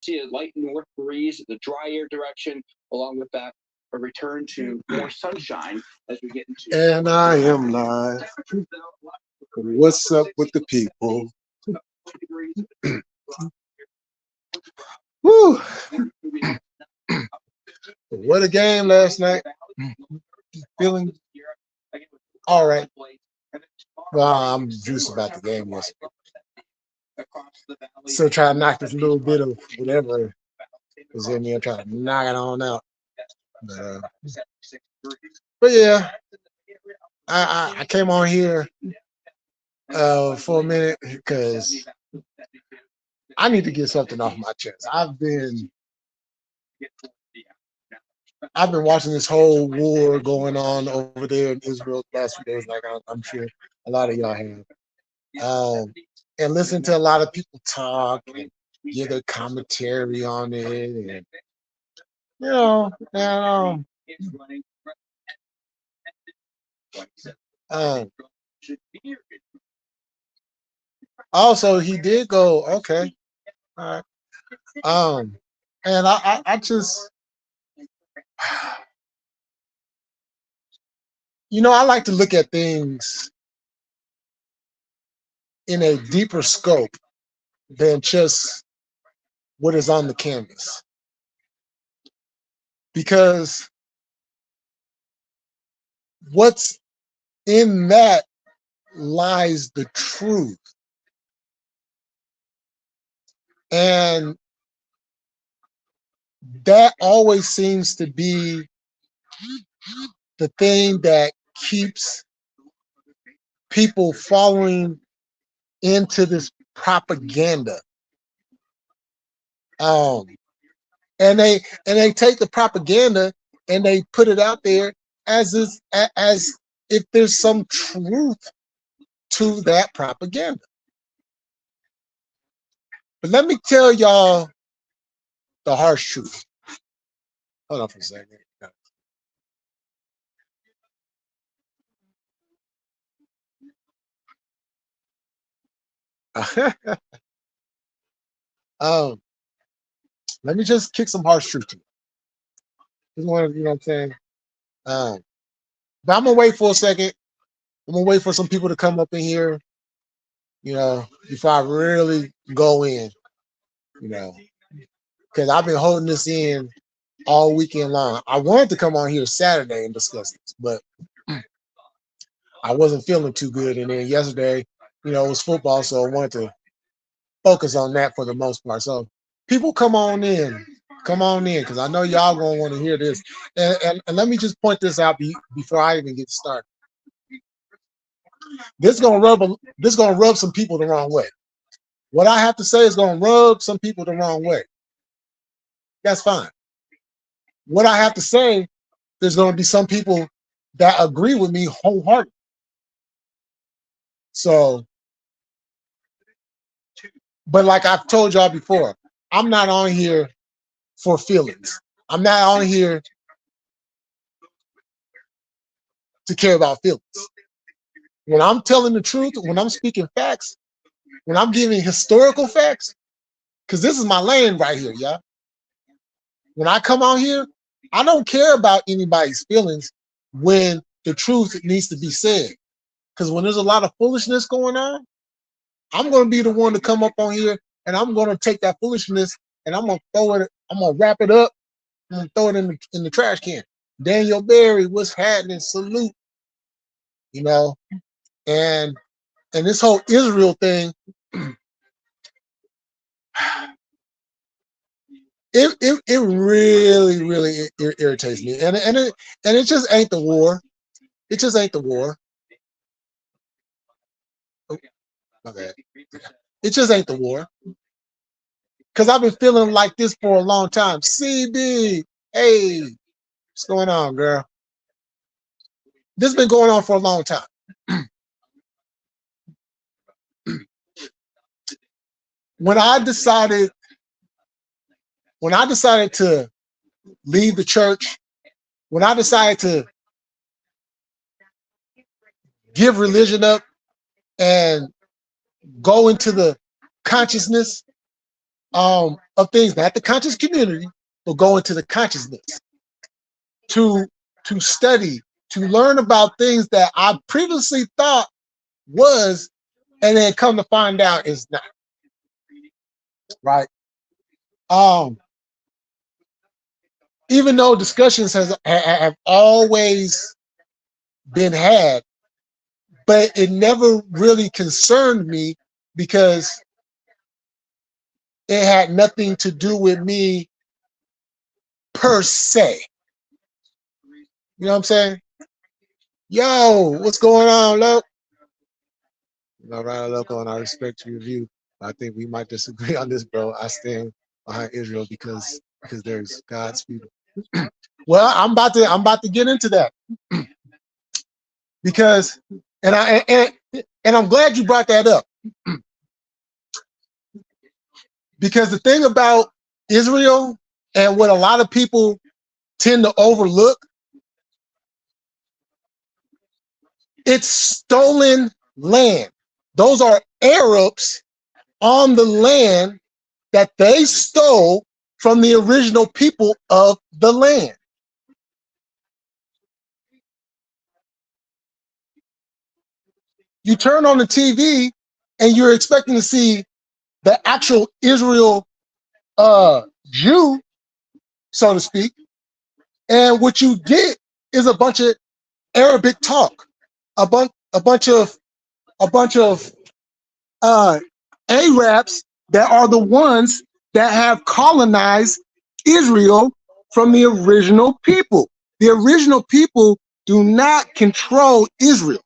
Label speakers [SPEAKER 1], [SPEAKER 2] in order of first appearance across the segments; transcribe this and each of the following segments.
[SPEAKER 1] see a light north breeze, the dry air direction, along with that, a return to more sunshine as we get into.
[SPEAKER 2] And I am live. What's up with the people? Woo! What a game last night. Feeling all right. Well, I'm juiced about the game yesterday. Still trying to knock this little bit of whatever was in there, trying to knock it on out. But yeah, I came on here for a minute because I need to get something off my chest. I've been watching this whole war going on over there in Israel the last few days, like I'm sure a lot of y'all have. And listen to a lot of people talk and give their commentary on it, and also he did go okay, all right. And I just, I like to look at things in a deeper scope than just what is on the canvas, because what's in that lies the truth. And that always seems to be the thing that keeps people following into this propaganda. And they take the propaganda and they put it out there as if there's some truth to that propaganda. But let me tell y'all the harsh truth. Hold on for a second. Let me just kick some harsh truth to you. Just want to, you know what I'm saying? But I'm gonna wait for a second. I'm gonna wait for some people to come up in here, before I really go in, because I've been holding this in all weekend long. I wanted to come on here Saturday and discuss this, but I wasn't feeling too good. And then yesterday, it was football, so I wanted to focus on that for the most part. So people come on in, because I know y'all gonna want to hear this. And let me just point this out before I even get started. This is gonna rub some people the wrong way. What I have to say is gonna rub some people the wrong way. That's fine. What I have to say, there's gonna be some people that agree with me wholeheartedly. So, but like I've told y'all before, I'm not on here for feelings. I'm not on here to care about feelings. When I'm telling the truth, when I'm speaking facts, when I'm giving historical facts, because this is my lane right here, y'all. When I come out here, I don't care about anybody's feelings when the truth needs to be said. Because when there's a lot of foolishness going on, I'm going to be the one to come up on here, and I'm going to take that foolishness and I'm going to throw it. I'm going to wrap it up and throw it in the trash can. Daniel Berry, what's happening? Salute. And this whole Israel thing, it really, really irritates me. And it just ain't the war. It just ain't the war. Okay. It just ain't the war. Because I've been feeling like this for a long time. CB, hey, what's going on, girl? This has been going on for a long time. When I decided to leave the church, when I decided to give religion up and go into the consciousness of of things, not the conscious community, but go into the consciousness to study, to learn about things that I previously thought was, and then come to find out is not. Right? Even though discussions have always been had, but it never really concerned me because it had nothing to do with me per se. You know what I'm saying? Yo, what's going on, Loc? All right, Loco, and I respect your view. I think we might disagree on this, bro. I stand behind Israel because there's God's people. Well, I'm about to get into that because, and I'm glad you brought that up, because the thing about Israel and what a lot of people tend to overlook, it's stolen land. Those are Arabs on the land that they stole from the original people of the land. You turn on the TV and you're expecting to see the actual Israel Jew, so to speak, and what you get is a bunch of Arabic talk, a bunch of Arabs that are the ones that have colonized Israel from the original people. The original people do not control Israel,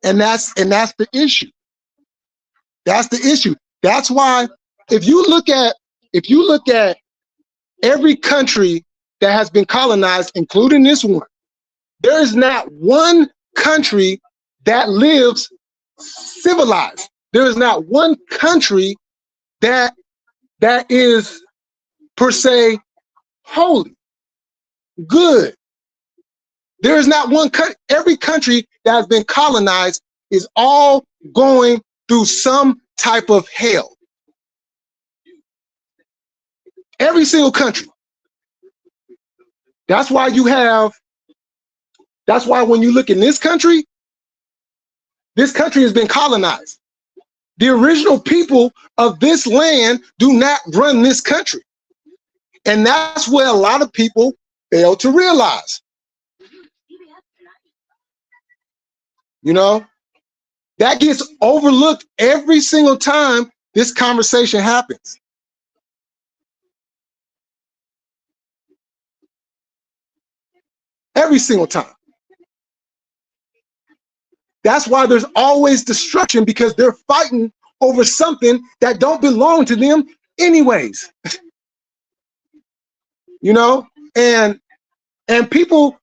[SPEAKER 2] and that's the issue. That's the issue. That's why if you look at every country that has been colonized, including this one, there is not one country that lives civilized. There is not one country that is per se holy, good. There is not one country. Every country that has been colonized is all going through some type of hell. Every single country. That's why when you look in this country has been colonized. The original people of this land do not run this country. And that's where a lot of people fail to realize. You know, that gets overlooked every single time this conversation happens. Every single time. That's why there's always destruction, because they're fighting over something that don't belong to them anyways. You know, and people,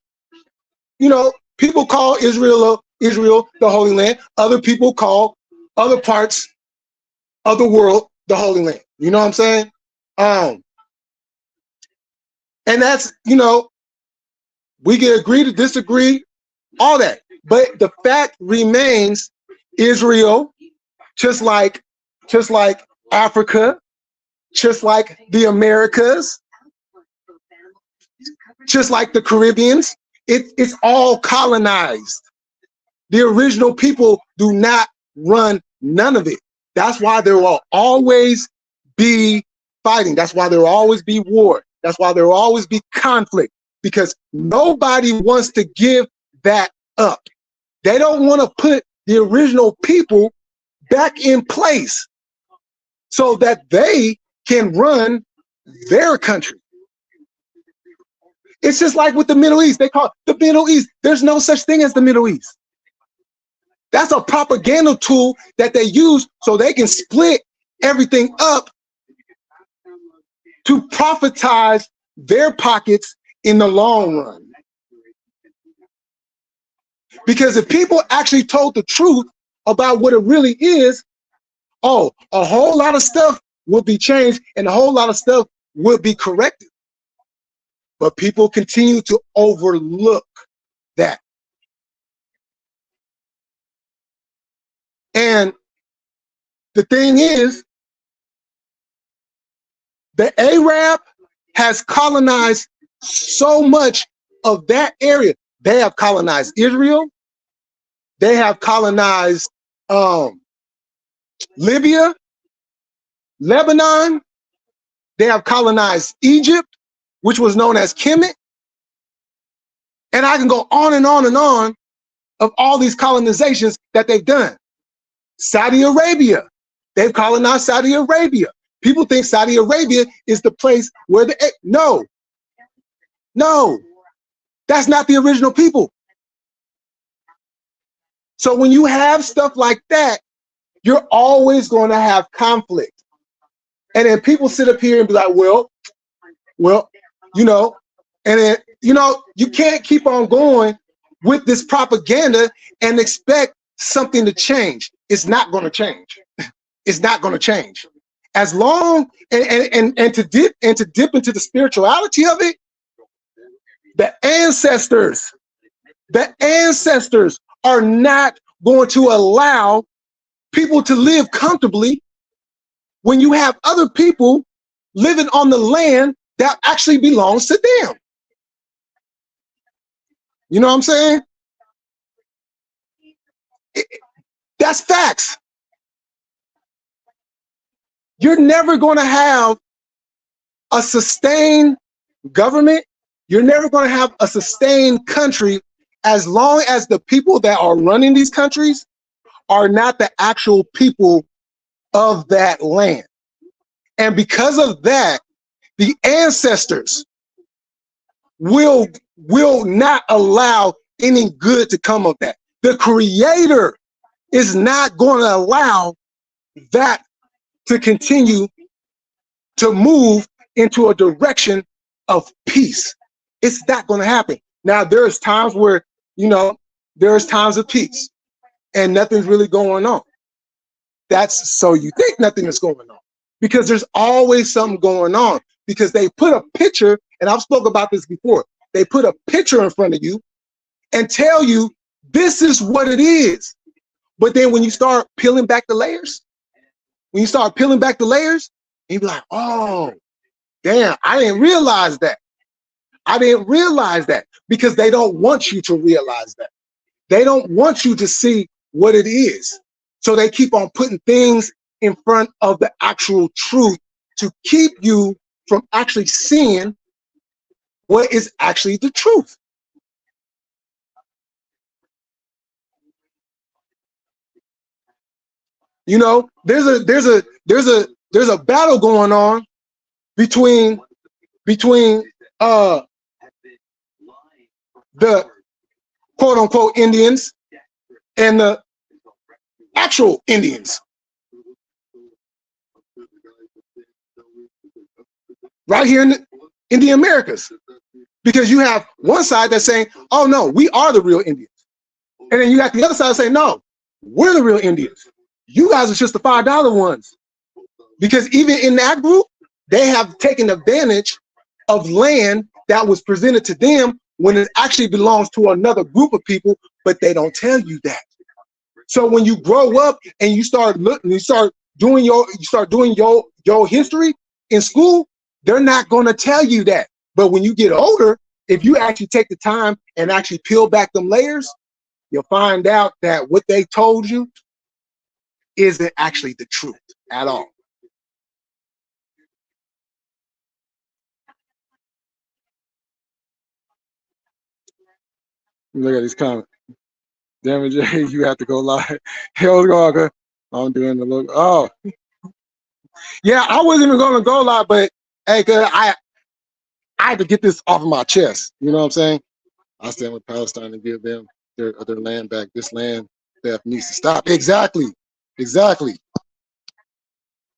[SPEAKER 2] you know, people call Israel the Holy Land. Other people call other parts of the world the Holy Land. You know what I'm saying? And that's, you know, we can agree to disagree, all that. But the fact remains, Israel, just like Africa, just like the Americas, just like the Caribbeans, it's all colonized. The original people do not run none of it. That's why there will always be fighting. That's why there will always be war. That's why there will always be conflict, because nobody wants to give that up. They don't want to put the original people back in place so that they can run their country. It's just like with the Middle East. They call it the Middle East. There's no such thing as the Middle East. That's a propaganda tool that they use so they can split everything up to profitize their pockets in the long run. Because if people actually told the truth about what it really is, oh, a whole lot of stuff would be changed and a whole lot of stuff would be corrected. But people continue to overlook that. And the thing is, The Arab has colonized so much of that area. They have colonized Israel. They have colonized Libya, Lebanon. They have colonized Egypt, which was known as Kemet. And I can go on and on and on of all these colonizations that they've done. Saudi Arabia, they've colonized Saudi Arabia. People think Saudi Arabia is the place where no, that's not the original people. So when you have stuff like that, you're always going to have conflict. And then people sit up here and be like, well, you know, and then, you know, you can't keep on going with this propaganda and expect something to change. It's not going to change. It's not going to change. As long and to dip into the spirituality of it, the ancestors are not going to allow people to live comfortably when you have other people living on the land that actually belongs to them. You know what I'm saying? That's facts. You're never going to have a sustained government. You're never going to have a sustained country as long as the people that are running these countries are not the actual people of that land. And because of that, the ancestors will not allow any good to come of that. The Creator is not going to allow that to continue to move into a direction of peace. It's not going to happen. Now, there's times where, you know, there's times of peace and nothing's really going on. That's so you think nothing is going on, because there's always something going on, because they put a picture, and I've spoken about this before. They put a picture in front of you and tell you this is what it is. But then when you start peeling back the layers, you be like, oh, damn, I didn't realize that. Because they don't want you to realize that. They don't want you to see what it is. So they keep on putting things in front of the actual truth to keep you from actually seeing what is actually the truth. You know, there's a battle going on between the quote unquote Indians and the actual Indians. Right here in the Americas. Because you have one side that's saying, oh no, we are the real Indians. And then you got the other side saying, no, we're the real Indians. You guys are just the $5 ones. Because even in that group, they have taken advantage of land that was presented to them when it actually belongs to another group of people, but they don't tell you that. So when you grow up and you start looking, you start doing your history in school, they're not going to tell you that. But when you get older, if you actually take the time and actually peel back them layers, you'll find out that what they told you isn't actually the truth at all. Look at these comments. Damn it, Jay, you have to go live. Hell's going. I'm doing the look. Oh, yeah, I wasn't even going to go live, but hey, cause I had to get this off of my chest. You know what I'm saying? I stand with Palestine and give them their land back. This land theft needs to stop. Exactly.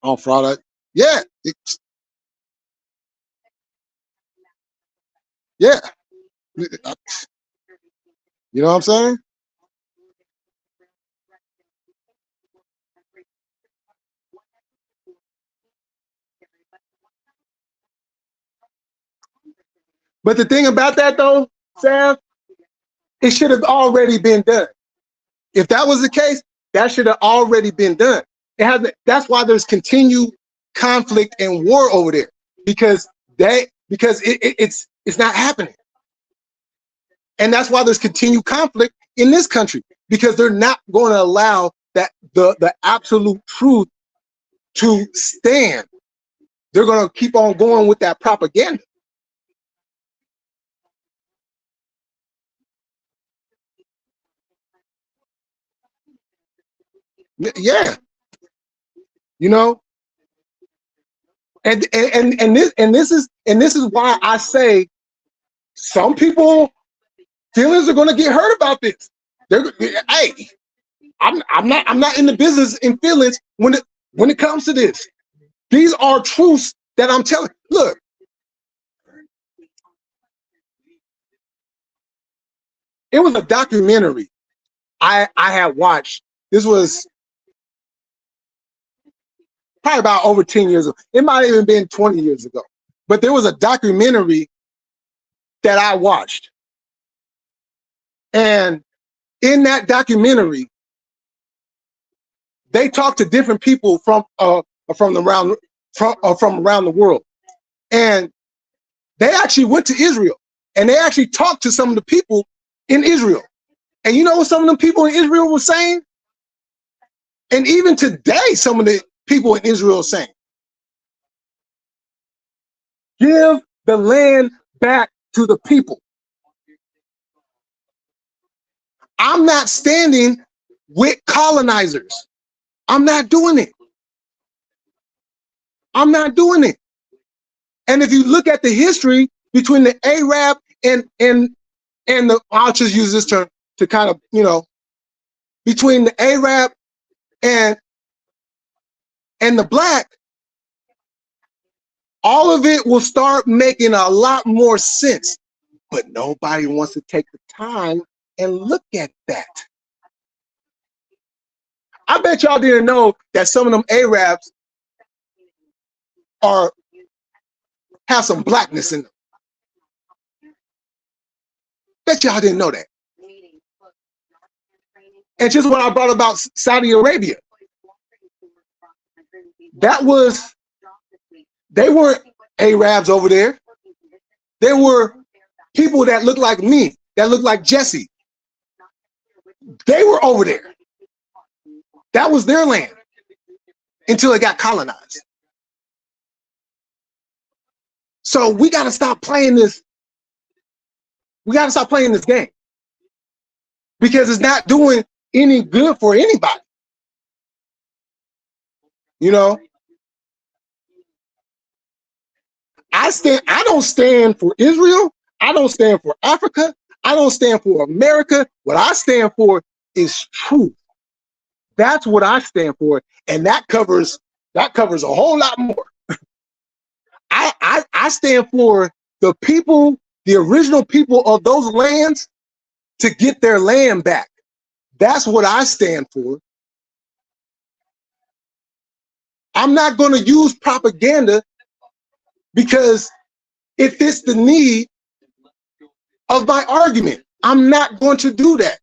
[SPEAKER 2] On Friday, yeah, yeah. You know what I'm saying? But the thing about that though, Sam, it should have already been done. If that was the case, that should have already been done. It hasn't. That's why there's continued conflict and war over there, because it's not happening. And that's why there's continued conflict in this country, because they're not going to allow that the absolute truth to stand. They're going to keep on going with that propaganda. Yeah, you know, and this is why I say some people feelings are going to get hurt about this. Hey, I'm not in the business in feelings when it comes to this. These are truths that I'm telling. Look, it was a documentary I had watched. This was probably about over 10 years ago. It might have even been 20 years ago. But there was a documentary that I watched. And in that documentary, they talked to different people from around the world. And they actually went to Israel, and they actually talked to some of the people in Israel. And you know what some of the people in Israel were saying? And even today, some of the people in Israel are saying, give the land back to the people. I'm not standing with colonizers. I'm not doing it. I'm not doing it. And if you look at the history between the Arab and the, I'll just use this term to kind of, you know, between the Arab and the black, all of it will start making a lot more sense. But nobody wants to take the time and look at that. I bet y'all didn't know that some of them Arabs have some blackness in them. Bet y'all didn't know that. And just what I brought about Saudi Arabia, they weren't Arabs over there. They were people that looked like me, that looked like Jesse. They were over there. That was their land until it got colonized. So we got to stop playing this. We got to stop playing this game, because it's not doing any good for anybody. You know, I don't stand for Israel. I don't stand for Africa. I don't stand for America. What I stand for is truth. That's what I stand for, and that covers a whole lot more. I stand for the people, the original people of those lands, to get their land back. That's what I stand for. I'm not going to use propaganda because it fits the need of my argument. I'm not going to do that.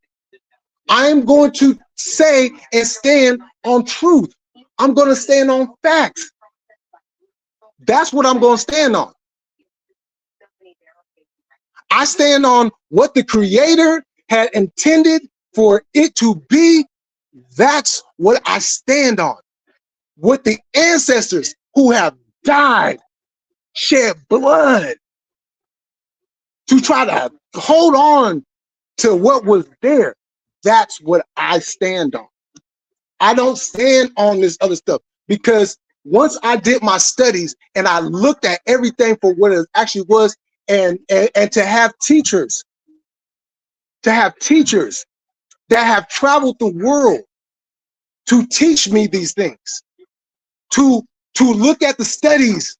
[SPEAKER 2] I'm going to say and stand on truth. I'm going to stand on facts. That's what I'm going to stand on. I stand on what the Creator had intended for it to be. That's what I stand on. What the ancestors who have died, shed blood to try to hold on to what was there. That's what I stand on. I don't stand on this other stuff, because once I did my studies and I looked at everything for what it actually was, and to have teachers that have traveled the world to teach me these things, to look at the studies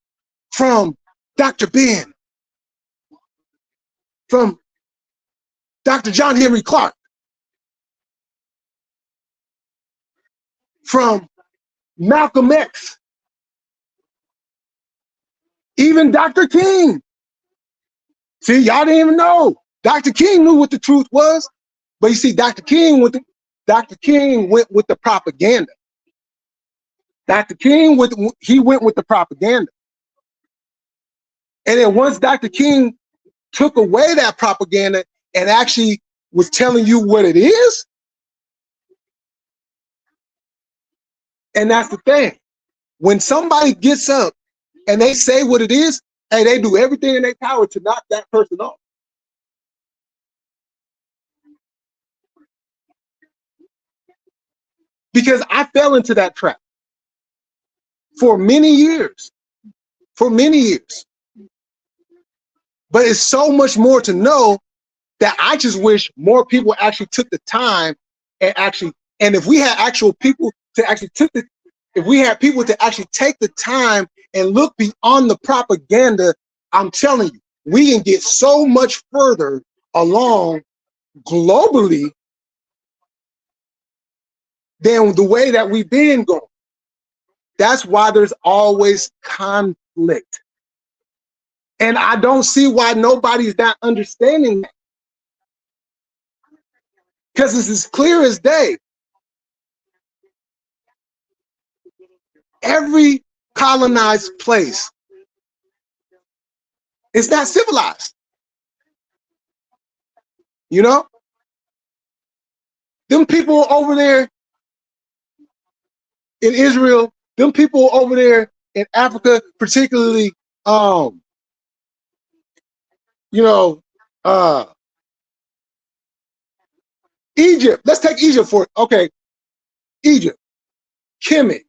[SPEAKER 2] from Dr. Ben, from Dr. John Henry Clark, from Malcolm X, even Dr. King. See, y'all didn't even know. Dr. King knew what the truth was, but you see, Dr. King went with the propaganda. Dr. King went with the propaganda. And then once Dr. King took away that propaganda and actually was telling you what it is, and that's the thing. When somebody gets up and they say what it is, and they do everything in their power to knock that person off. Because I fell into that trap for many years. For many years. But it's so much more to know that I just wish more people actually took the time and if we had actual people to actually if we had people to actually take the time and look beyond the propaganda, I'm telling you, we can get so much further along globally than the way that we've been going. That's why there's always conflict. And I don't see why nobody's not understanding that. Because it's as clear as day. Every colonized place is not civilized. You know? Them people over there in Israel, them people over there in Africa, particularly, Egypt. Let's take Egypt for it. Okay, Egypt, Kemet.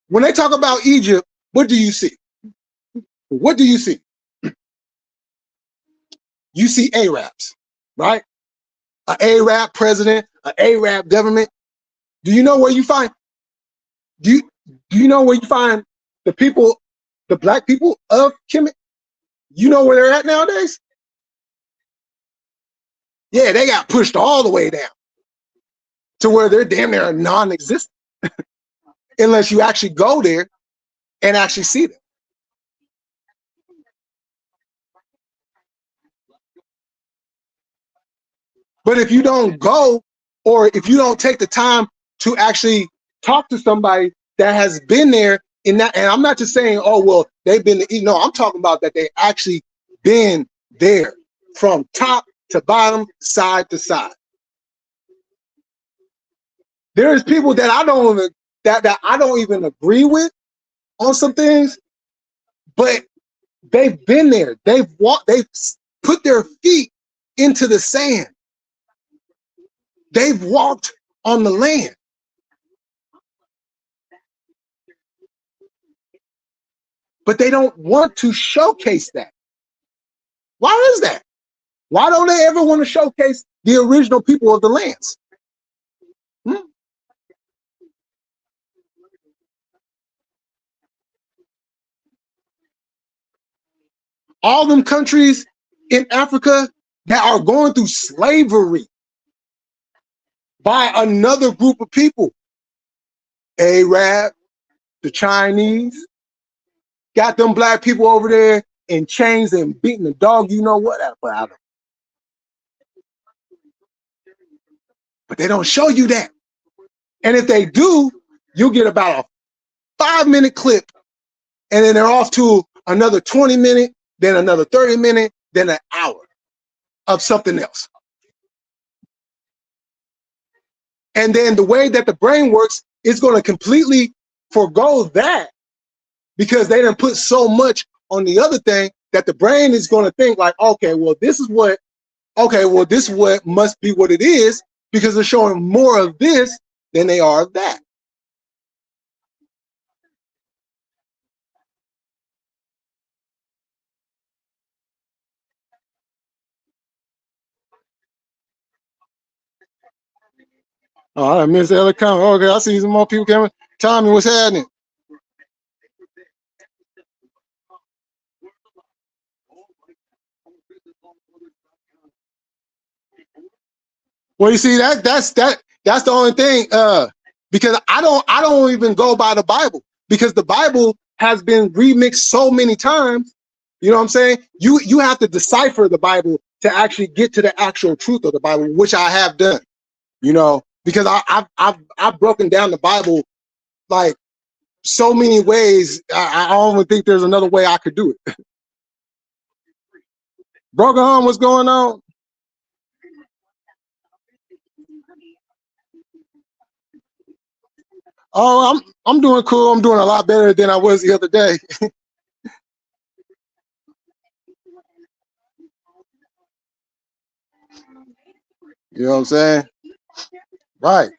[SPEAKER 2] When they talk about Egypt, what do you see? What do you see? You see Arabs, right? An Arab president, an Arab government. Do you know where you find? Do you know where you find the people, the black people of Kemet? You know where they're at nowadays? Yeah, they got pushed all the way down to where they're damn near non-existent unless you actually go there and actually see them. But if you don't go, or if you don't take the time to actually talk to somebody that has been there in that, and I'm not just saying, oh, well, they've been, no, I'm talking about that they actually been there from top to bottom, side to side. There is people that I don't even agree with on some things, but they've been there. They've put their feet into the sand. They've walked on the land. But they don't want to showcase that. Why is that? Why don't they ever want to showcase the original people of the lands? All them countries in Africa that are going through slavery by another group of people. Arab, the Chinese, got them black people over there in chains and beating the dog, you know what? But they don't show you that. And if they do, you'll get about a 5-minute clip, and then they're off to another 20-minute, then another 30-minute, then an hour of something else. And then the way that the brain works is going to completely forego that, because they didn't put so much on the other thing that the brain is going to think like, okay, well, this is what must be what it is, because they're showing more of this than they are of that. Oh, I missed the other comment. Okay, I see some more people coming. Tommy, what's happening? Well, you see, that's the only thing. Because I don't even go by the Bible, because the Bible has been remixed so many times. You know what I'm saying? You have to decipher the Bible to actually get to the actual truth of the Bible, which I have done. You know, because I've broken down the Bible like so many ways. I don't even think there's another way I could do it. Broken home, what's going on? Oh, I'm doing cool. I'm doing a lot better than I was the other day. You know what I'm saying? Right.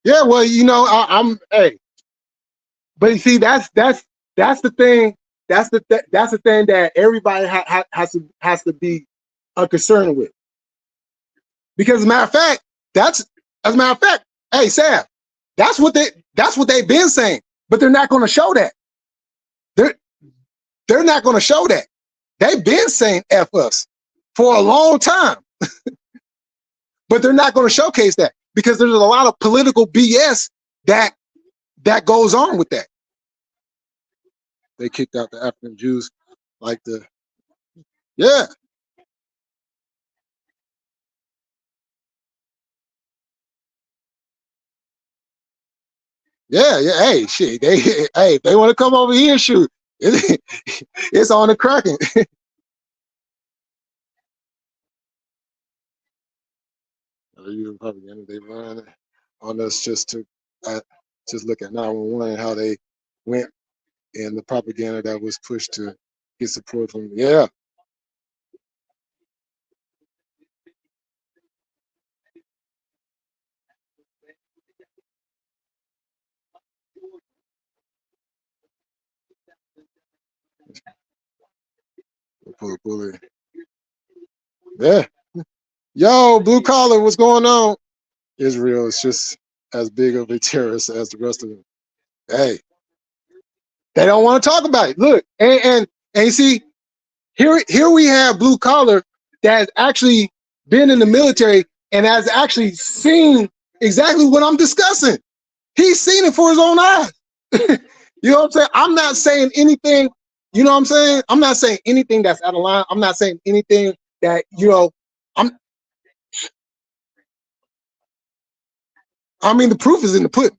[SPEAKER 2] Yeah, well, you know, I'm hey, but you see, that's the thing. That's the thing that everybody has to be concerned with. Because as a matter of fact, as a matter of fact, hey Sam, that's what they've been saying, but they're not going to show that. They're they're not going to show that. They've been saying F us for a long time, but they're not going to showcase that because there's a lot of political BS that goes on with that. They kicked out the African Jews, like yeah, yeah. Hey, shit, hey, if they want to come over here, shoot, it's on the cracking. You propaganda they run on us just look at 911 and how they went and the propaganda that was pushed to get support from yeah. Bully. Yeah. Yo, blue collar, what's going on? Israel is just as big of a terrorist as the rest of them. Hey, they don't want to talk about it. Look, and you see, here we have blue collar that has actually been in the military and has actually seen exactly what I'm discussing. He's seen it for his own eyes. You know what I'm saying? I'm not saying anything, you know what I'm saying? I'm not saying anything that's out of line. I'm not saying anything that, you know, I mean, the proof is in the pudding.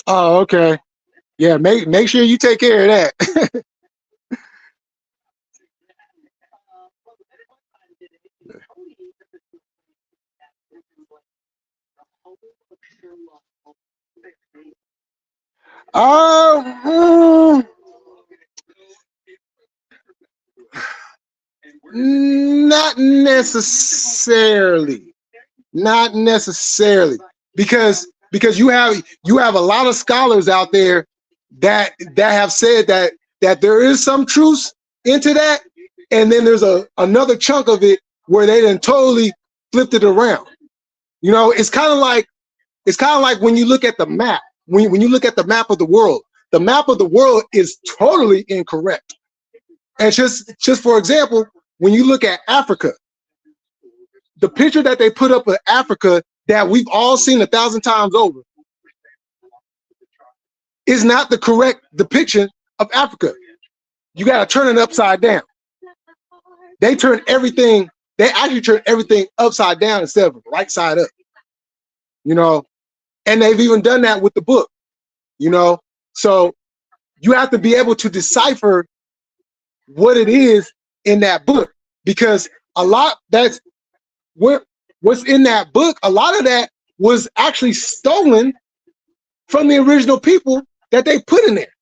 [SPEAKER 2] Oh, okay. Yeah, make sure you take care of that. Um, not necessarily. Not necessarily. Because you have a lot of scholars out there that have said that there is some truth into that, and then there's another chunk of it where they done totally flipped it around. You know, it's kind of like when you look at the map. When you look at the map of the map of the world is totally incorrect. And just for example, when you look at Africa, the picture that they put up of Africa that we've all seen 1,000 times over is not the correct depiction of Africa. You got to turn it upside down. They actually turn everything upside down instead of right side up. You know, and they've even done that with the book, you know. So you have to be able to decipher what it is in that book, because a lot that's what's in that book, a lot of that was actually stolen from the original people that they put in there.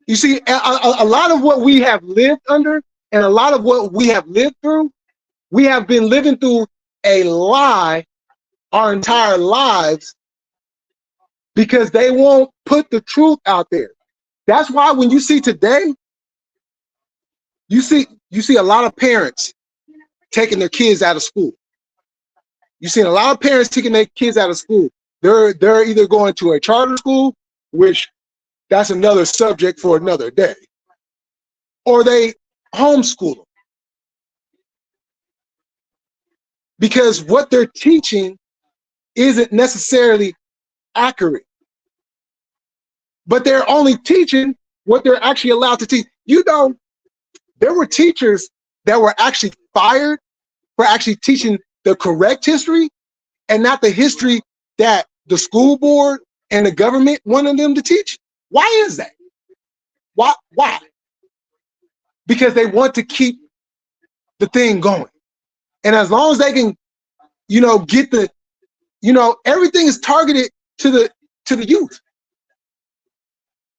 [SPEAKER 2] You see, a lot of what we have lived under and a lot of what we have lived through, we have been living through a lie our entire lives because they won't put the truth out there. That's why when you see today, you see a lot of parents taking their kids out of school. You've seen a lot of parents taking their kids out of school. They're either going to a charter school, which that's another subject for another day. or they homeschool them. Because what they're teaching isn't necessarily accurate. But they're only teaching what they're actually allowed to teach. You know, there were teachers that were actually fired for actually teaching the correct history and not the history that the school board and the government wanted them to teach. Why is that? Why? Because they want to keep the thing going. And as long as they can, get the, everything is targeted to the youth.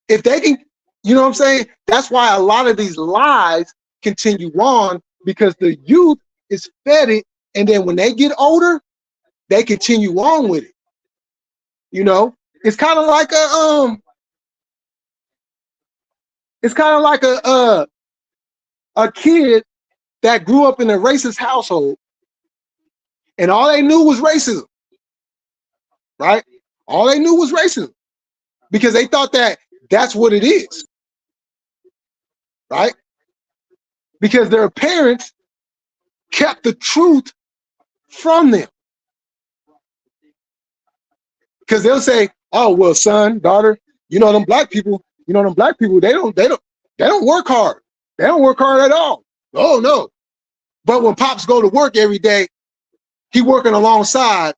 [SPEAKER 2] If they can, you know what I'm saying? That's why a lot of these lies continue on, because the youth is fed it, and then when they get older, they continue on with it. It's kind of like a kid that grew up in a racist household, and all they knew was racism, right? All they knew was racism, because they thought that that's what it is, right? Because their parents kept the truth from them. Because they'll say, "Oh, well, son, daughter, them black people, they don't work hard. They don't work hard at all. Oh no." But when pops go to work every day, he working alongside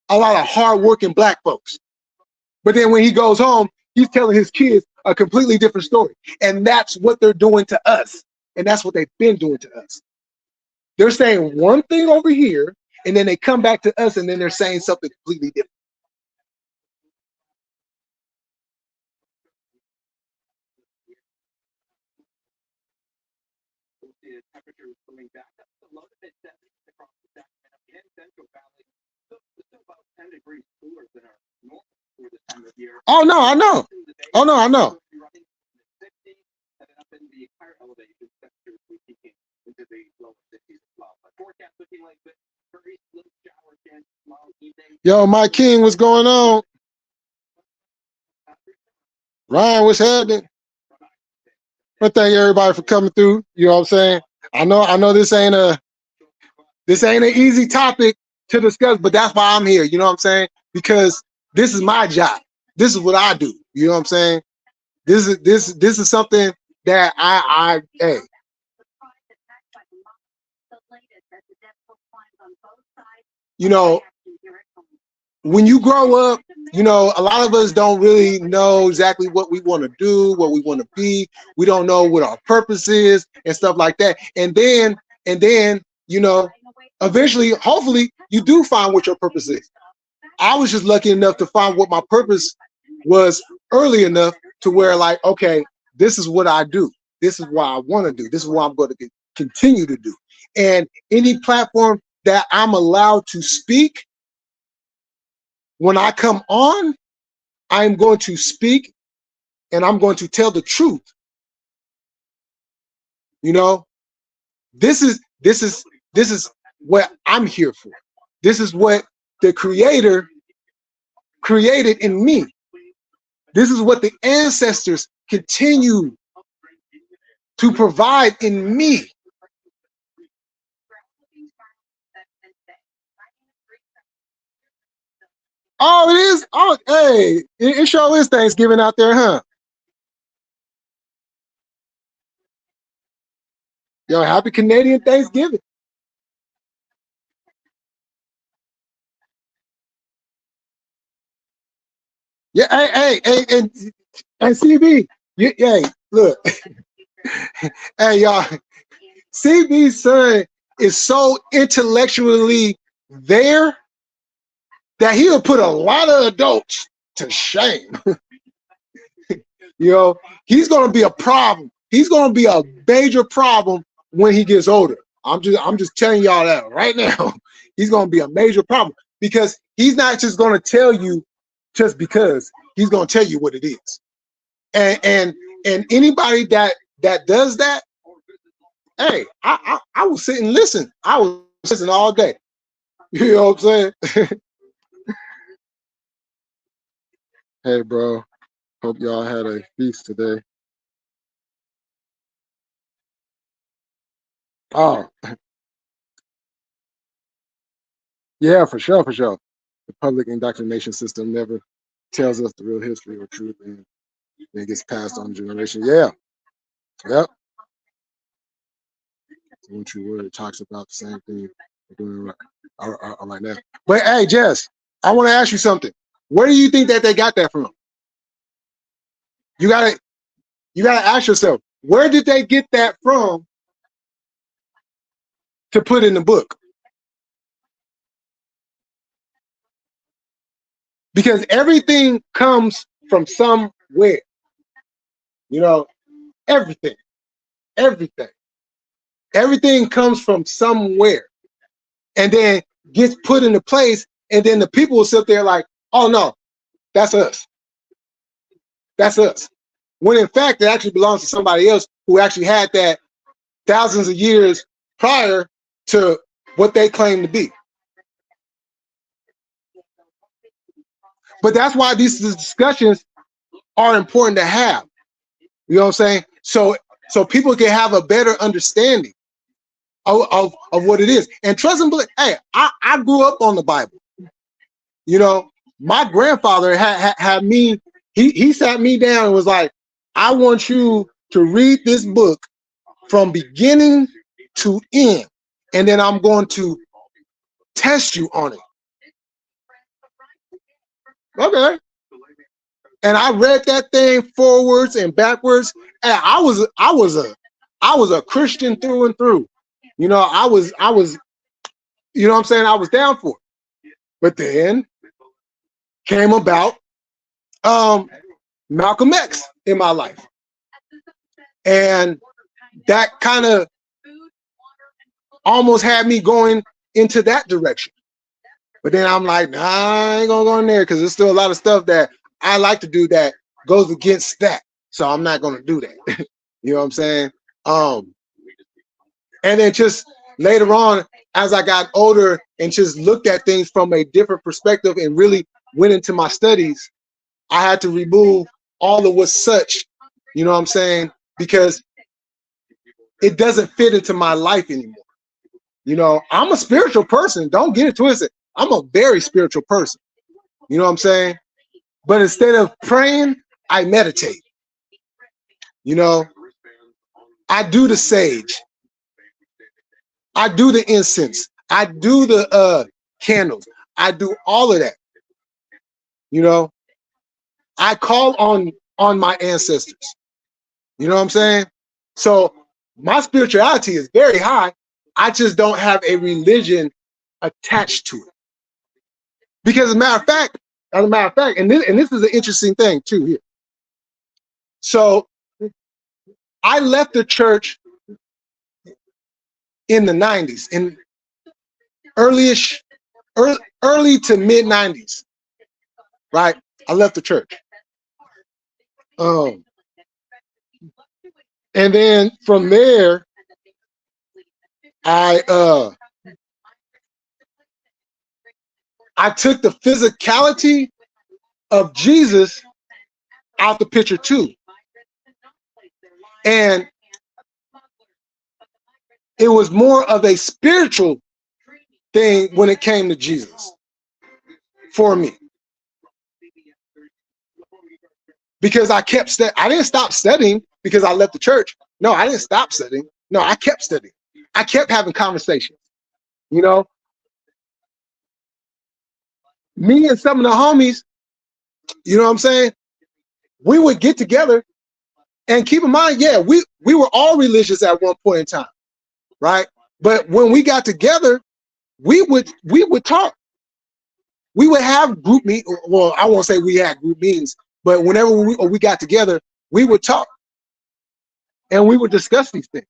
[SPEAKER 2] a lot of hardworking black folks. But then when he goes home, he's telling his kids a completely different story. And that's what they're doing to us. And that's what they've been doing to us. They're saying one thing over here, and then they come back to us, and then they're saying something completely different.
[SPEAKER 1] Temperatures coming back up to low to mid 70s across the Sacramento and Central Valley. So it's about 10 degrees cooler than our normal for this time of year.
[SPEAKER 2] Oh no, I know. Oh no, I know.
[SPEAKER 1] Running in the 60s, and then up in the higher elevation temperatures, we peaking into the lower 60s as well. But forecast looking like this: very slim shower chance tomorrow evening.
[SPEAKER 2] Yo, Mike King, what's going on? Ryan, what's happening? I thank everybody for coming through. You know what I'm saying? I know this ain't an easy topic to discuss, but that's why I'm here. You know what I'm saying? Because this is my job. This is what I do. You know what I'm saying? This is something that I hey. When you grow up, a lot of us don't really know exactly what we want to do, what we want to be. We don't know what our purpose is and stuff like that. And then, eventually, hopefully, you do find what your purpose is. I was just lucky enough to find what my purpose was early enough to where, like, okay, this is what I do. This is what I want to do. This is what I'm going to continue to do. And any platform that I'm allowed to speak, when I come on, I'm going to speak and I'm going to tell the truth. This is what I'm here for. This is what the Creator created in me. This is what the ancestors continue to provide in me. Oh, it is. Oh, hey, it sure is Thanksgiving out there, huh? Yo, happy Canadian Thanksgiving. Yeah, hey, and CB, hey, look, hey, y'all, CB's son is so intellectually there that he'll put a lot of adults to shame. He's going to be a problem. He's going to be a major problem when he gets older. I'm just telling y'all that right now. He's going to be a major problem, because he's not just going to tell you just because. He's going to tell you what it is. And anybody that does that, hey, I will sit and listen. I will listen all day. You know what I'm saying? Hey, bro. Hope y'all had a feast today. Oh, yeah, for sure, for sure. The public indoctrination system never tells us the real history or truth, and it gets passed on to generation. Yeah, yep. One True Word talks about the same thing we're doing right now. But hey, Jess, I want to ask you something. Where do you think that they got that from? You gotta ask yourself, where did they get that from to put in the book? Because everything comes from somewhere. You know, everything, everything, everything comes from somewhere, and then gets put into place, and then the people will sit there like, "Oh no, that's us. That's us." When in fact, it actually belongs to somebody else who actually had that thousands of years prior to what they claim to be. But that's why these discussions are important to have. You know what I'm saying? So people can have a better understanding of what it is. And trust and believe, hey, I grew up on the Bible. You know, my grandfather had me, he sat me down and was like, I want you to read this book from beginning to end, and then I'm going to test you on it. Okay. And I read that thing forwards and backwards. And I was a Christian through and through. You know, I was, you know what I'm saying? I was down for it. But then came about Malcolm X in my life. And that kind of almost had me going into that direction. But then I'm like, nah, I ain't gonna go in there because there's still a lot of stuff that I like to do that goes against that. So I'm not gonna do that. You know what I'm saying? And then just later on, as I got older and just looked at things from a different perspective and really went into my studies, I had to remove all of what's such, you know what I'm saying? Because it doesn't fit into my life anymore. You know, I'm a spiritual person. Don't get it twisted. I'm a very spiritual person. You know what I'm saying? But instead of praying, I meditate. You know, I do the sage. I do the incense. I do the candles. I do all of that. You know, I call on my ancestors. You know what I'm saying? So my spirituality is very high. I just don't have a religion attached to it. Because as a matter of fact, and this is an interesting thing too here. So I left the church in the 90s, in early to mid 90s, right? I left the church. And then from there, I took the physicality of Jesus out the picture too. And it was more of a spiritual thing when it came to Jesus for me. Because I didn't stop studying because I left the church. No, I didn't stop studying. No, I kept studying. I kept having conversations. You know, me and some of the homies, you know what I'm saying? We would get together, and keep in mind, yeah, we were all religious at one point in time, right? But when we got together, we would talk. We would have group meet. Well, I won't say we had group meetings, but whenever we got together, we would talk, and we would discuss these things.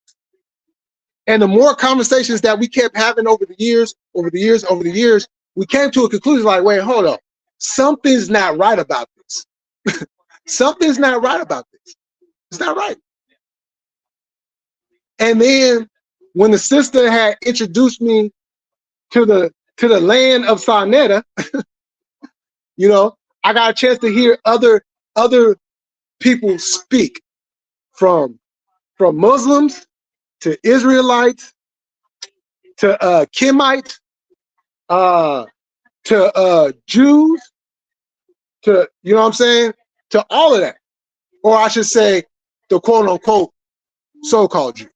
[SPEAKER 2] And the more conversations that we kept having over the years, we came to a conclusion like, wait, hold up. Something's not right about this. Something's not right about this. It's not right. And then when the sister had introduced me to the land of Sarnetta, you know, I got a chance to hear other people speak, from Muslims to Israelites to Kemites, to Jews, to, you know what I'm saying, to all of that, or I should say, the quote unquote so-called Jew.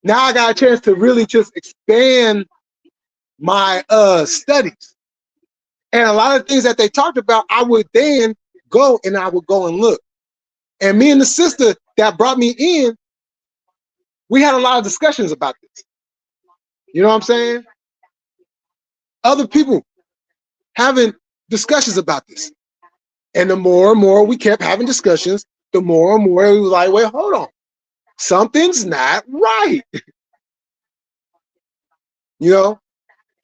[SPEAKER 2] Now I got a chance to really just expand my studies, and a lot of things that they talked about, I would then go and look. And me and the sister that brought me in, we had a lot of discussions about this. You know what I'm saying? Other people having discussions about this. And the more and more we kept having discussions, the more and more we was like, wait, hold on. Something's not right. You know?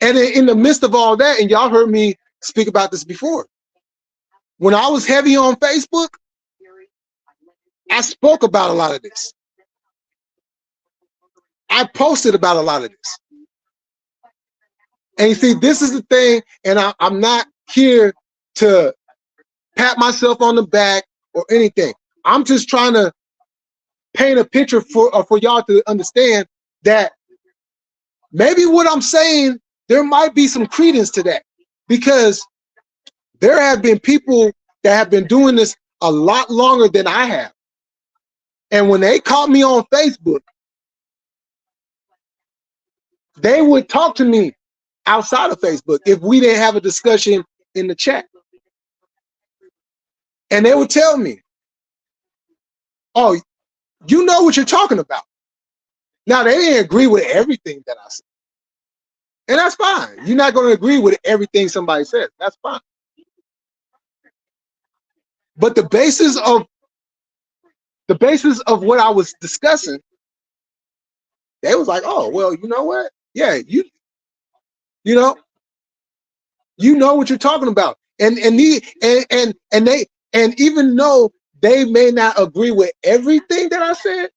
[SPEAKER 2] And in the midst of all that, and y'all heard me speak about this before, when I was heavy on Facebook, I spoke about a lot of this. I posted about a lot of this. And you see, this is the thing, and I'm not here to pat myself on the back or anything. I'm just trying to paint a picture for y'all to understand that maybe what I'm saying, there might be some credence to that, because there have been people that have been doing this a lot longer than I have. And when they caught me on Facebook, they would talk to me outside of Facebook if we didn't have a discussion in the chat. And they would tell me, oh, you know what you're talking about. Now, they didn't agree with everything that I said. And that's fine. You're not going to agree with everything somebody says. That's fine. But the basis of what I was discussing, they was like, oh, well, you know what? Yeah, you know what you're talking about. And even though they may not agree with everything that I said,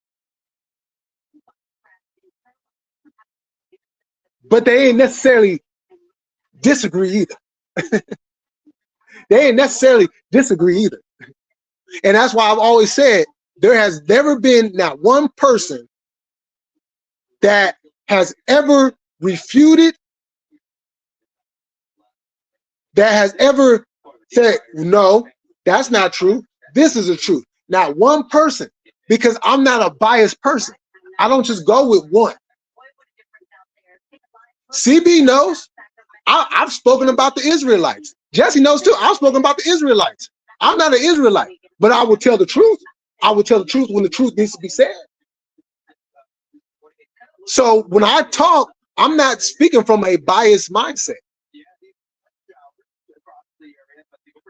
[SPEAKER 2] but they ain't necessarily disagree either. They ain't necessarily disagree either. And that's why I've always said there has never been not one person that has ever refuted, that has ever said, no, that's not true. This is the truth. Not one person, because I'm not a biased person. I don't just go with one. CB knows. I've spoken about the Israelites. Jesse knows too. I've spoken about the Israelites. I'm not an Israelite, but I will tell the truth. I will tell the truth when the truth needs to be said. So when I talk, I'm not speaking from a biased mindset,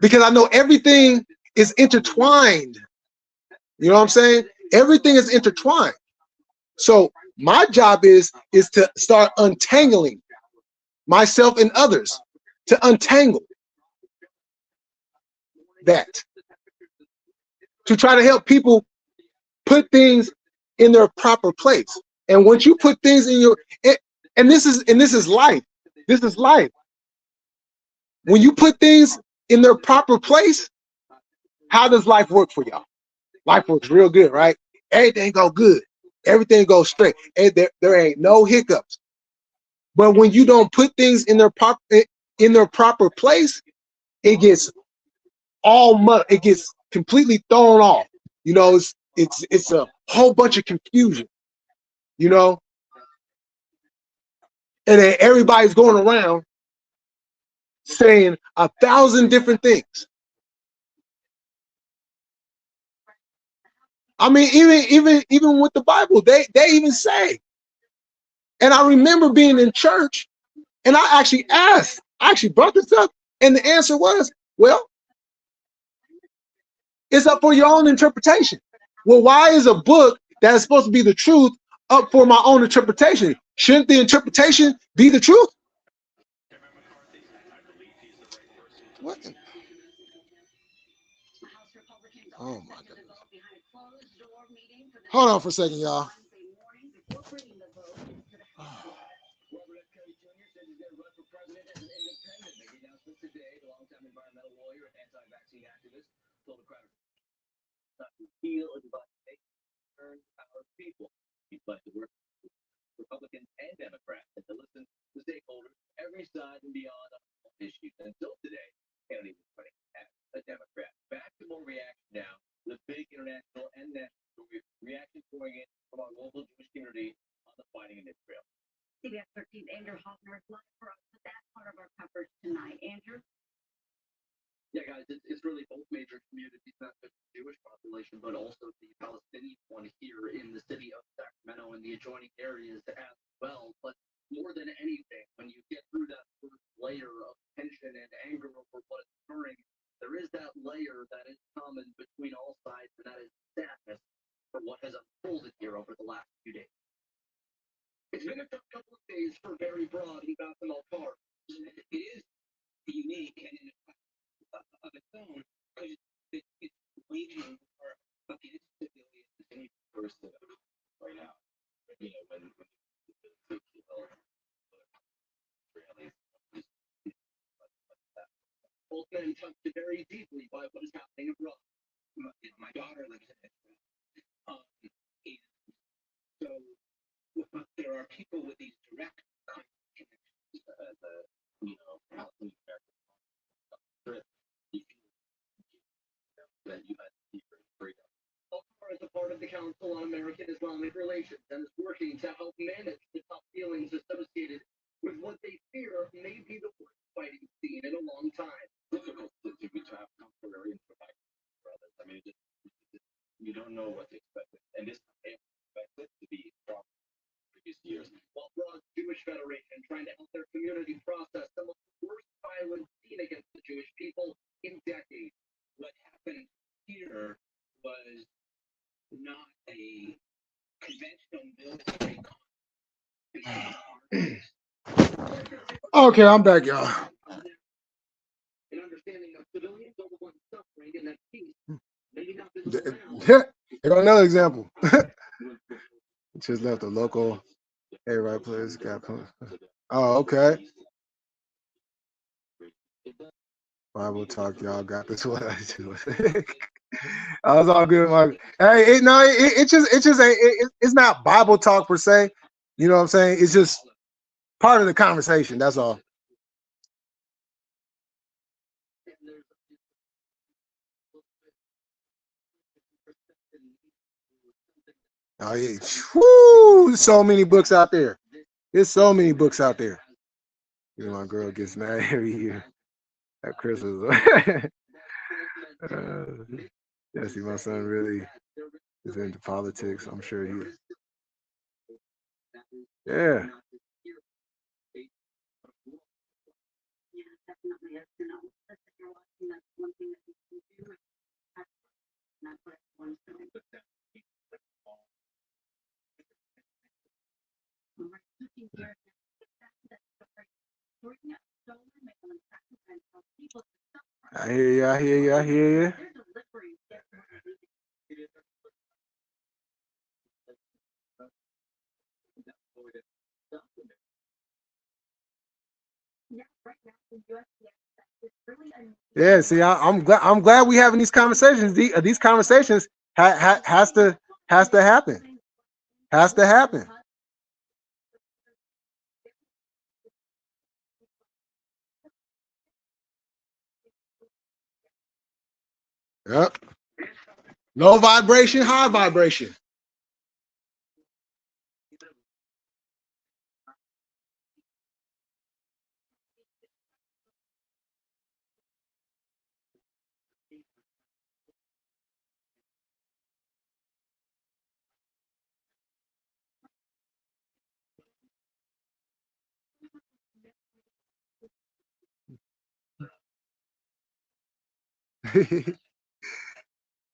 [SPEAKER 2] because I know everything is intertwined. You know what I'm saying? Everything is intertwined. So my job is to start untangling myself and others, to untangle that, to try to help people put things in their proper place. And once you put things in your, and this is life. This is life. When you put things in their proper place, how does life work for y'all? Life works real good, right? Everything go good. Everything goes straight. There ain't no hiccups. But when you don't put things in their proper place, it gets all mud. It gets completely thrown off. You know, it's a whole bunch of confusion. You know, and then everybody's going around saying 1,000 different things. I mean, even with the Bible, they even say. And I remember being in church, and I actually brought this up, and the answer was, well, it's up for your own interpretation. Well, why is a book that is supposed to be the truth up for my own interpretation? Shouldn't the interpretation be the truth? What? Oh my goodness. Hold on for a second, y'all.
[SPEAKER 1] pouring in from our local Jewish community on the fighting in Israel.
[SPEAKER 3] CBS 13's Andrew Hoffner is live for us with that part of our coverage tonight. Andrew?
[SPEAKER 1] Yeah, guys, it's really both major communities, not just the Jewish population, but also the Palestinian one here in the city of Sacramento and the adjoining areas as well. But more than anything, when you get through that first layer of tension and anger over what is occurring, there is that layer that is common between all sides, and that is sadness for what has unfolded here over the last few days. It's been a tough couple of days for Barry Broad and Bassem Al-Tar. It is unique and in of its own, because it's waging war against civilians in person right now. You know, when both men touched very deeply by what is happening abroad. My daughter lives in Israel. And so there are people with these direct connections. You know, Palestinian American that you had secret freedom. Al-Tar is a part of the Council on American Islamic Relations and is working to help manage the tough feelings associated with what they fear may be the worst fighting scene in a long time. Difficult to have temporary and provide for others. I mean, you don't know what to expect. And this they expect it to be strong previous years. While Broad's Jewish Federation trying to help their community process some of the worst violence seen against the Jewish people in decades. What happened here was not a conventional military conflict.
[SPEAKER 2] Okay, I'm back, y'all.
[SPEAKER 1] An understanding of civilians are the ones suffering, and that peace maybe not been
[SPEAKER 2] I got another example. Just left a local. Hey, right place. Got. Oh, okay. Bible talk, y'all got this one. I was all good, Mark. Hey, it's not Bible talk per se. You know what I'm saying? It's just part of the conversation. That's all. Oh yeah, woo! So many books out there. There's so many books out there. You know, my girl gets mad every year at Christmas. Yeah, see, my son really is into politics. I'm sure he is. Yeah.
[SPEAKER 3] Definitely has to know that you're watching. That's one thing that you can do. Not what everyone's doing.
[SPEAKER 2] I hear you. I hear you. I hear you. Yeah, see, I'm glad we having these conversations. These conversations has to happen. Has to happen. Yep. Low vibration, high vibration.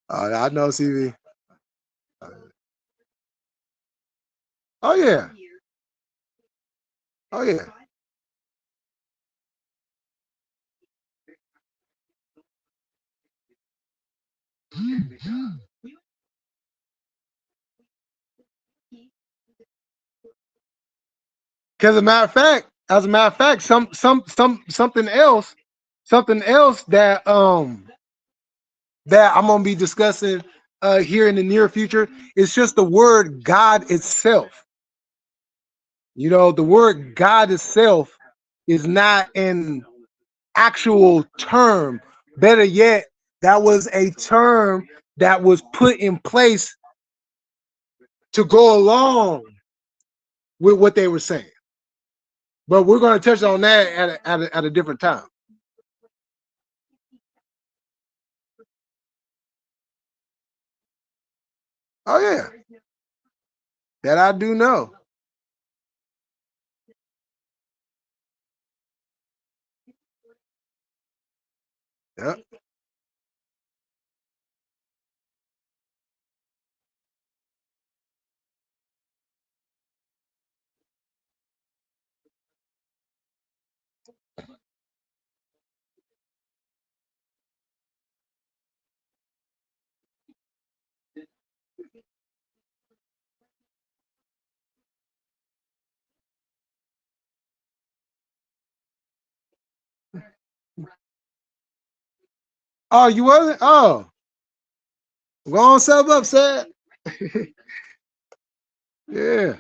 [SPEAKER 2] I know, CV. Oh yeah. Oh yeah. As a matter of fact, something else that that I'm gonna be discussing here in the near future is just the word God itself. You know, the word God itself is not an actual term. Better yet, that was a term that was put in place to go along with what they were saying. But we're going to touch on that at a different time. Oh yeah, that I do know. Yep. Oh, you wasn't? Oh, go on, sub up, said. Yeah.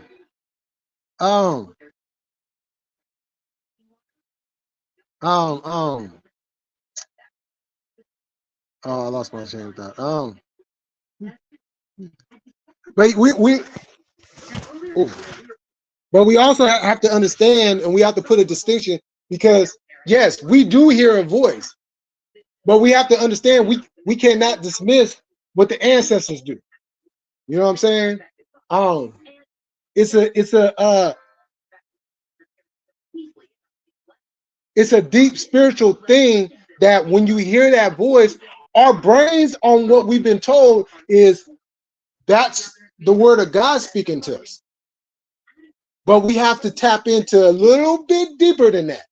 [SPEAKER 2] Um. Oh, I lost my train of thought. But oh. But we also have to understand, and we have to put a distinction, because yes, we do hear a voice, but we have to understand we cannot dismiss what the ancestors do. You know what I'm saying? It's a deep spiritual thing that when you hear that voice, our brains on what we've been told is that's the word of God speaking to us. But we have to tap into a little bit deeper than that.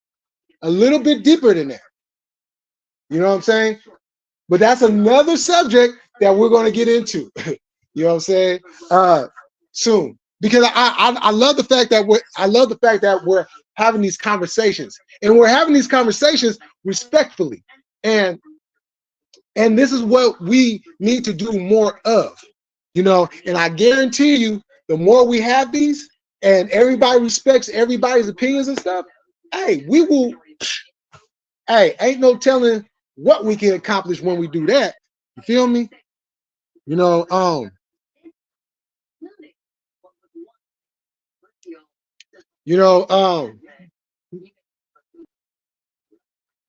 [SPEAKER 2] A little bit deeper than that. You know what I'm saying? But that's another subject that we're going to get into. You know what I'm saying? Soon. Because I love the fact that we're having these conversations. And we're having these conversations respectfully. And this is what we need to do more of. You know, and I guarantee you, the more we have these, and everybody respects everybody's opinions and stuff, hey, we will, hey, ain't no telling what we can accomplish when we do that. You feel me? You know,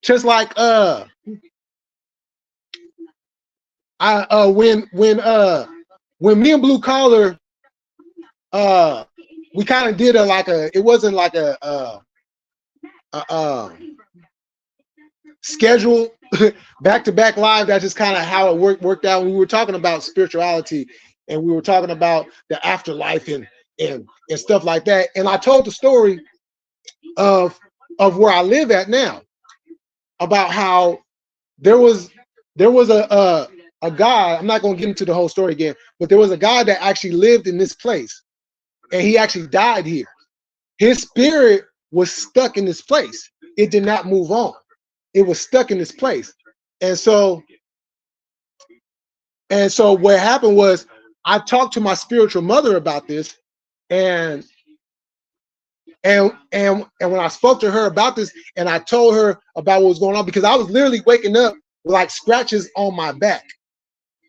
[SPEAKER 2] just like when me and Blue Collar we kind of did it wasn't like a schedule back-to-back live. That's just kind of how it worked out. We were talking about spirituality, and we were talking about the afterlife and stuff like that. And I told the story of where I live at now, about how there was a guy. I'm not going to get into the whole story again, but there was a guy that actually lived in this place, and he actually died here. His spirit was stuck in this place. It did not move on. It was stuck in this place. And so what happened was, I talked to my spiritual mother about this, and when I spoke to her about this, and I told her about what was going on, because I was literally waking up with like scratches on my back.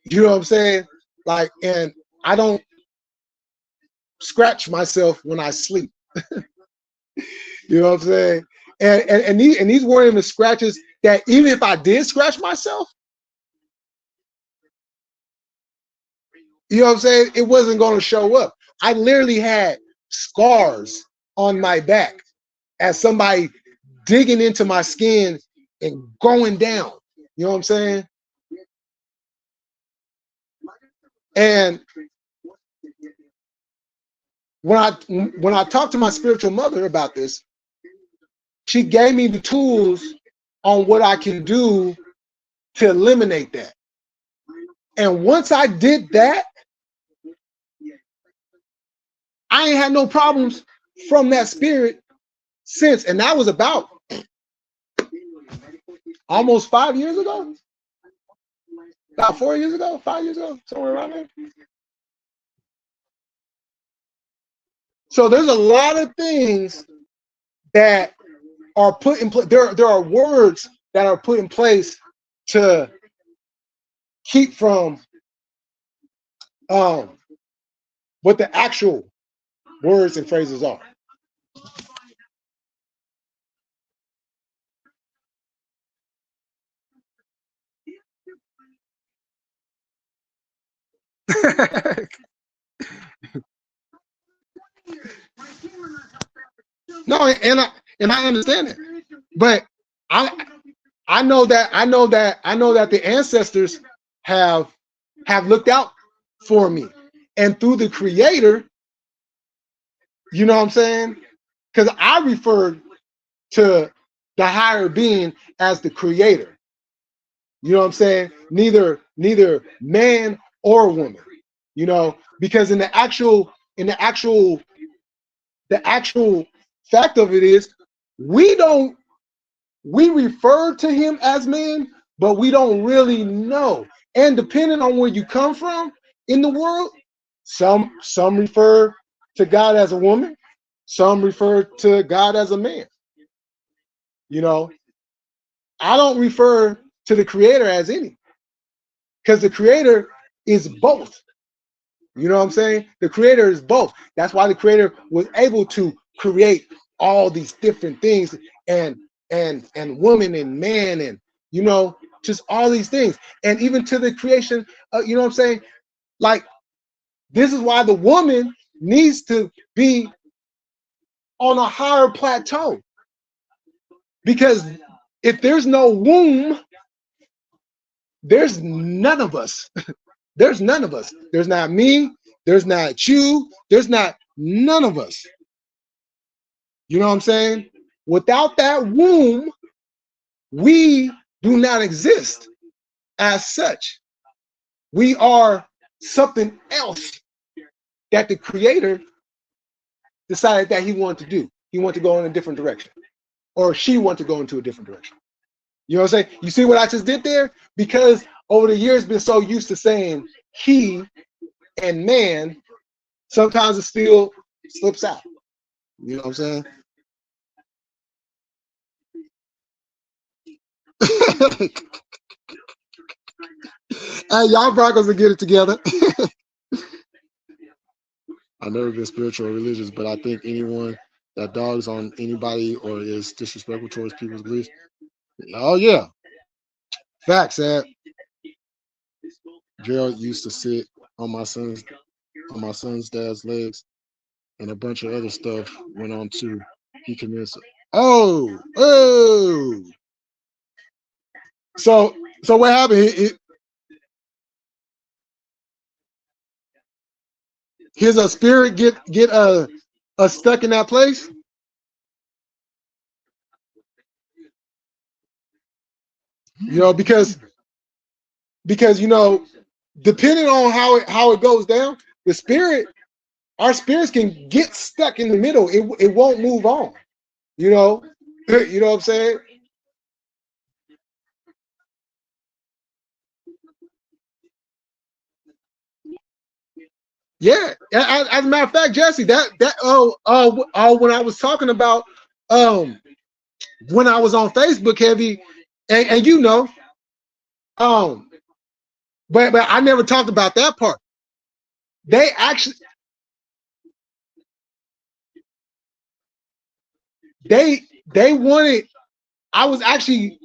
[SPEAKER 2] You know what I'm saying? Like, and I don't scratch myself when I sleep. You know what I'm saying? And these weren't even scratches that, even if I did scratch myself, you know what I'm saying, it wasn't going to show up. I literally had scars on my back as somebody digging into my skin and going down. You know what I'm saying? And when I talked to my spiritual mother about this, she gave me the tools on what I can do to eliminate that. And once I did that, I ain't had no problems from that spirit since. And that was about almost 5 years ago. About 4 years ago, 5 years ago, somewhere around there. So there's a lot of things that are put in place. There are words that are put in place to keep from what the actual words and phrases are. No, and I understand it, but I know that the ancestors have looked out for me, and through the Creator, you know what I'm saying? Because I referred to the higher being as the Creator. You know what I'm saying? Neither man or woman. You know, because the actual fact of it is, we refer to him as man, but we don't really know. And depending on where you come from in the world, some refer to God as a woman, some refer to God as a man. You know, I don't refer to the Creator as any, because the Creator is both. You know what I'm saying? The Creator is both. That's why the Creator was able to create all these different things, and woman and man, and you know, just all these things, and even to the creation. You know what I'm saying? Like, this is why the woman needs to be on a higher plateau, because if there's no womb, there's none of us. There's none of us. There's not me. There's not you. There's not none of us. You know what I'm saying? Without that womb, we do not exist as such. We are something else that the Creator decided that he wanted to do. He wanted to go in a different direction, or she wanted to go into a different direction. You know what I'm saying? You see what I just did there? Because over the years, been so used to saying he and man, sometimes it still slips out. You know what I'm saying? Hey, y'all Broncos will get it together. I've never been spiritual or religious, but I think anyone that dogs on anybody or is disrespectful towards people's beliefs. Oh yeah, facts. That Gerald used to sit on my son's dad's legs, and a bunch of other stuff went on too. He convinced. Oh. So what happened? His a spirit get stuck in that place. You know, because you know, depending on how it goes down, our spirits can get stuck in the middle. It won't move on. You know, you know what I'm saying? Yeah. As a matter of fact, Jesse, when I was talking about when I was on Facebook heavy, and you know, but I never talked about that part. They actually they wanted. I was actually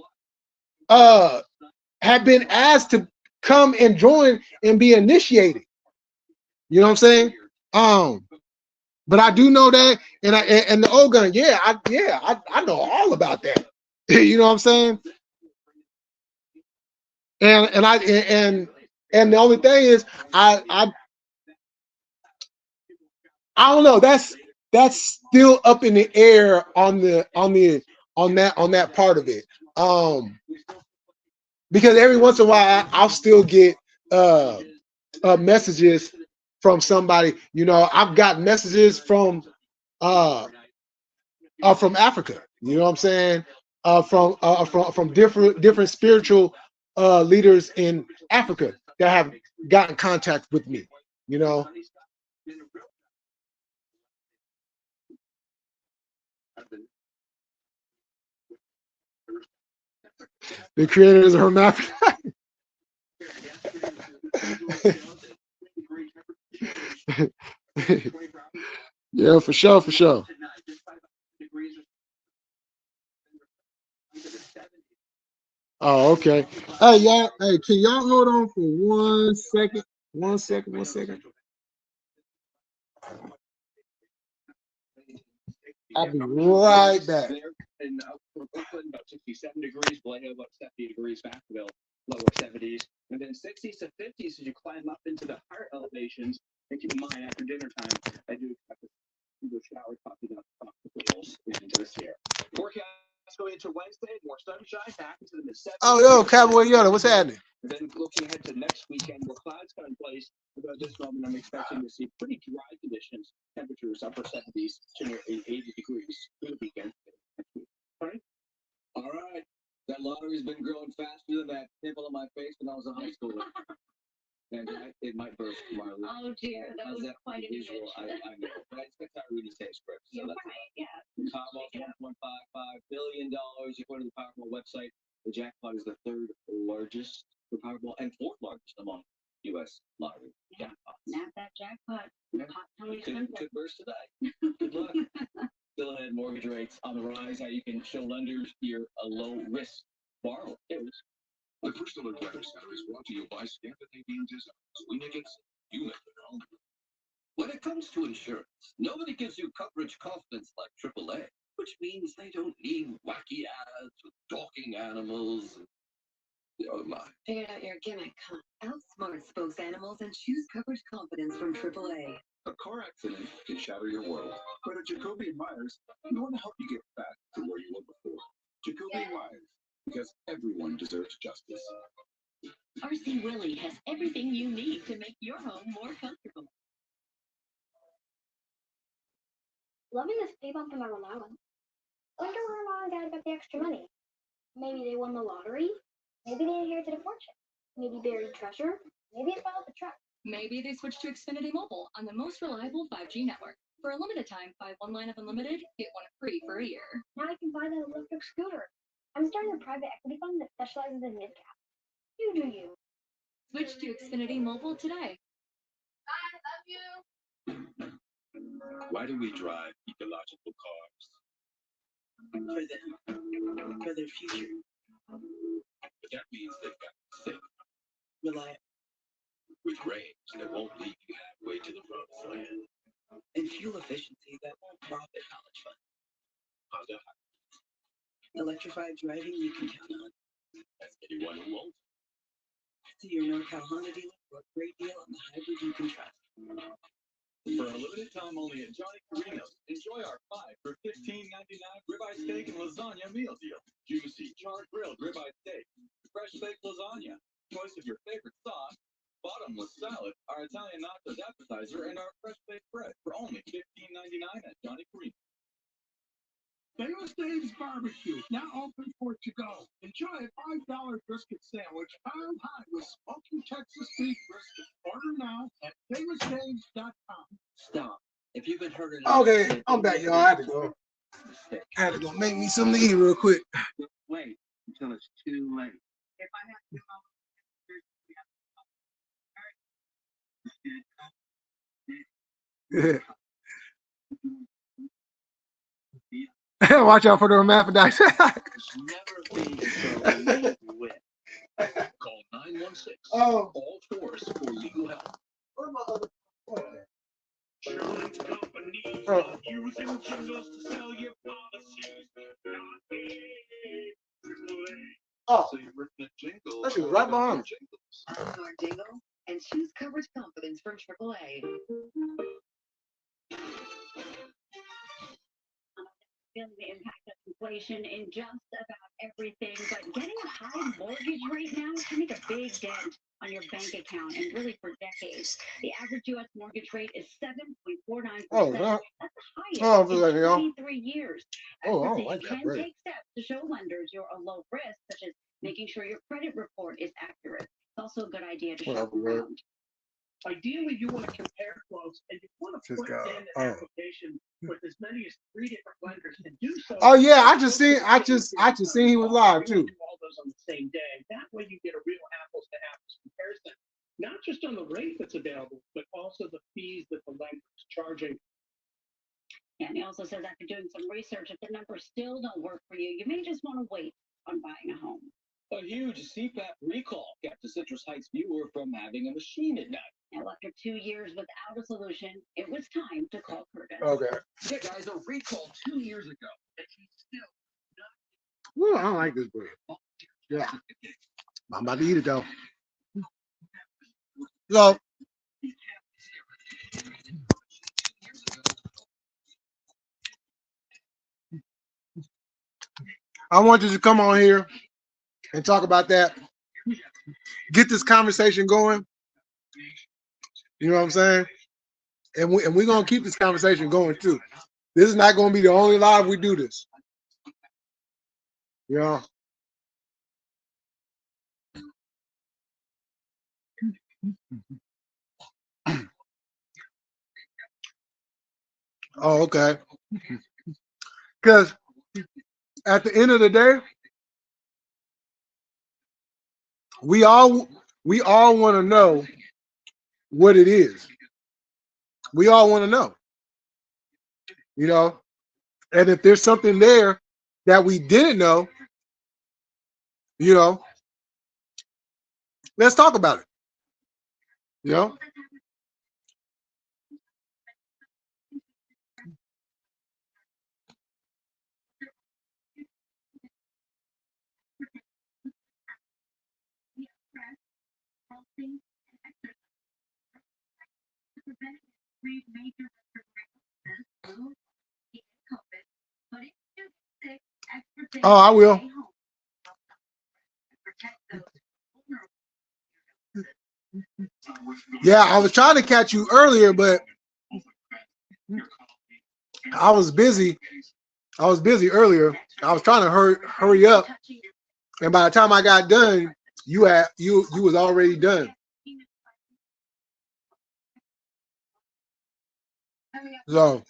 [SPEAKER 2] had been asked to come and join and be initiated. You know what I'm saying? But I do know that, and the old gun, I know all about that. You know what I'm saying? And the only thing is, I don't know. That's still up in the air on that part of it. Because every once in a while I'll still get messages from somebody. You know, I've got messages from Africa. You know what I'm saying? From different spiritual leaders in Africa that have gotten contact with me. You know. The Creator is a hermaphrodite. Yeah, for sure, for sure.
[SPEAKER 1] Tonight, just 5 degrees into the 70s.
[SPEAKER 2] Oh, okay. Hey, y'all. Hey, can y'all hold on for 1 second? 1 second. 1 second. I'll be right back.
[SPEAKER 1] There in Brooklyn, about 67 degrees. Vallejo, about 70 degrees. Vacaville, lower 70s. And then 60s to 50s as you climb up into the higher elevations. And keep in mind, after dinner time, I do expect to do a shower, coffee, into this year. Forecast going into Wednesday, more sunshine, back into the mid-70s.
[SPEAKER 2] Oh, yo, Cowboy Yoda, what's happening?
[SPEAKER 1] And then looking ahead to next weekend, where clouds come in place. About this moment, I'm expecting to see pretty dry conditions. Temperatures upper 70s to near 80 degrees through the weekend. All right. That lottery's been growing faster than that pimple on my face when I was in high school. And it might burst tomorrow.
[SPEAKER 3] Oh dear, that was quite an
[SPEAKER 1] visual.
[SPEAKER 3] image.
[SPEAKER 1] I know. But I expect Tyree to stay script. So
[SPEAKER 3] You're
[SPEAKER 1] that's
[SPEAKER 3] right, yeah.
[SPEAKER 1] Powerball $1.55 billion according to the Powerball website. The jackpot is the third largest for Powerball and fourth largest among U.S. lottery jackpots.
[SPEAKER 3] Snap that jackpot.
[SPEAKER 1] Yeah.
[SPEAKER 3] Hot Tony
[SPEAKER 1] Could
[SPEAKER 3] Spencer.
[SPEAKER 1] burst today. Good luck. Still ahead, mortgage rates on the rise. How you can show lenders you're a low risk borrower.
[SPEAKER 4] The First Alert Weather Center is brought to you by Scandinavian Designs. We make it you make it home. When it comes to insurance, nobody gives you coverage confidence like AAA, which means they don't need wacky ads with talking animals. Oh my.
[SPEAKER 5] Figured out your gimmick, huh? Outsmart spokes animals and choose coverage confidence from AAA.
[SPEAKER 4] A car accident can shatter your world. But at Jacoby and Myers, we want to help you get back to where you were before. Jacoby and Myers, because everyone deserves justice.
[SPEAKER 3] RC Willie has everything you need to make your home more comfortable.
[SPEAKER 6] Loving this pay bump from our allowance. Wonder where mom and dad got the extra money. Maybe they won the lottery. Maybe they inherited a fortune. Maybe buried treasure. Maybe it fell off the truck.
[SPEAKER 7] Maybe they switched to Xfinity Mobile on the most reliable 5G network. For a limited time, buy one line of unlimited, get one free for a year.
[SPEAKER 6] Now I can buy that electric scooter. I'm starting a private equity fund that specializes in mid-cap. You do you.
[SPEAKER 7] Switch to Xfinity Mobile today.
[SPEAKER 6] I love you.
[SPEAKER 4] Why do we drive ecological cars?
[SPEAKER 8] For them, for their future.
[SPEAKER 4] But that means they've got to stay
[SPEAKER 8] Reliable.
[SPEAKER 4] with range that won't leave you halfway to the promised land.
[SPEAKER 8] And fuel efficiency that won't profit college fund.
[SPEAKER 4] Honda,
[SPEAKER 8] Electrified driving you can count on.
[SPEAKER 4] that's anyone who won't.
[SPEAKER 8] See your NorCal Honda dealer for a great deal on the hybrid you can trust.
[SPEAKER 4] For a limited time only at Johnny Carino's, enjoy our 5 for $15.99 ribeye steak and lasagna meal deal. Juicy, charred grilled ribeye steak, fresh baked lasagna, choice of your favorite sauce, bottomless salad, our Italian nachos appetizer, and our fresh baked bread for only $15.99 at Johnny Carino's.
[SPEAKER 9] Famous Dave's Barbecue, now open for to-go. Enjoy a $5 brisket sandwich pound high with smoky Texas beef brisket. Order now at famousdaves.com.
[SPEAKER 8] Stop. If you've been hurting.
[SPEAKER 2] Okay, I'm back, y'all. I had to go. I had to go make me something to eat real quick.
[SPEAKER 8] Wait until it's too late.
[SPEAKER 3] If I have to
[SPEAKER 2] Watch out for the hermaphrodites.
[SPEAKER 1] Never been so with. Call 916.
[SPEAKER 2] Oh.
[SPEAKER 1] All fours for legal help.
[SPEAKER 9] Insurance companies
[SPEAKER 2] Oh.
[SPEAKER 9] using jingles to sell your policies. Not me.
[SPEAKER 2] Oh,
[SPEAKER 4] So you've written a jingle.
[SPEAKER 2] that shit was right behind me.
[SPEAKER 5] Outsmart jingle and choose coverage confidence from AAA.
[SPEAKER 3] feeling the impact of inflation in just about everything, but getting a high mortgage rate now can make a big dent on your bank account, and really for decades. The average U.S. mortgage rate is 7.49%.
[SPEAKER 2] Oh,
[SPEAKER 3] That's
[SPEAKER 2] that.
[SPEAKER 3] the
[SPEAKER 2] Oh,
[SPEAKER 3] highest
[SPEAKER 2] I feel like
[SPEAKER 3] in
[SPEAKER 2] y'all.
[SPEAKER 3] 23 years.
[SPEAKER 2] Oh, I
[SPEAKER 3] Experts
[SPEAKER 2] don't
[SPEAKER 3] say
[SPEAKER 2] like
[SPEAKER 3] you
[SPEAKER 2] that
[SPEAKER 3] can
[SPEAKER 2] bread.
[SPEAKER 3] take steps to show lenders you're a low risk, such as making sure your credit report is accurate. It's also a good idea to shop
[SPEAKER 2] Whatever,
[SPEAKER 3] around.
[SPEAKER 9] Ideally, you want to compare quotes and you want to
[SPEAKER 2] Just
[SPEAKER 9] put
[SPEAKER 2] got-
[SPEAKER 9] in an
[SPEAKER 2] oh.
[SPEAKER 9] application with as many as 3 different lenders and do so.
[SPEAKER 2] Oh yeah, I just seen he was live too.
[SPEAKER 9] Do all those on the same day. That way you get a real apples to apples comparison. not just on the rate that's available, but also the fees that the lender is charging.
[SPEAKER 3] And he also says after doing some research, if the numbers still don't work for you, you may just want to wait on buying a home.
[SPEAKER 4] A huge CPAP recall kept a Citrus Heights viewer from having a machine at night.
[SPEAKER 3] Now, after 2 years without a solution, it was time to call Curtis.
[SPEAKER 2] Okay.
[SPEAKER 1] Yeah, guys, a recall 2 years ago, and he's still
[SPEAKER 2] Ooh, I don't like this bread. Yeah. I'm about to eat it though. So I want you to come on here and talk about that. Get this conversation going. You know what I'm saying? And we're gonna keep this conversation going too. This is not gonna be the only live we do this. You know. Oh, okay. Because at the end of the day, we all want to know what it is. We all want to know, you know, and if there's something there that we didn't know, you know, let's talk about it. You know. Oh, I will. Yeah, I was trying to catch you earlier, but I was busy. I was busy earlier. I was trying to hurry up, and by the time I got done, you was already done. So,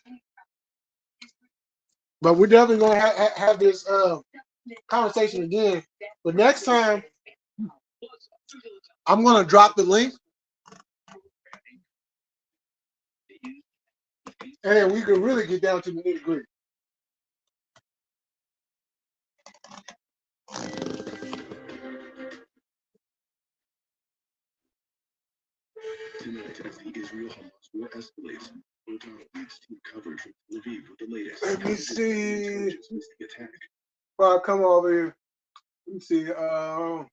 [SPEAKER 2] but we're definitely gonna have this conversation again. But next time, I'm gonna drop the link, and then we can really get down to the nitty-gritty.
[SPEAKER 10] Tonight, as the Israel-Hamas war escalates, Otar leads team coverage from Tel Aviv with the latest.
[SPEAKER 2] Let me see.
[SPEAKER 10] Intelligence listing attack.
[SPEAKER 2] Well, come over here. Let me see. Oh,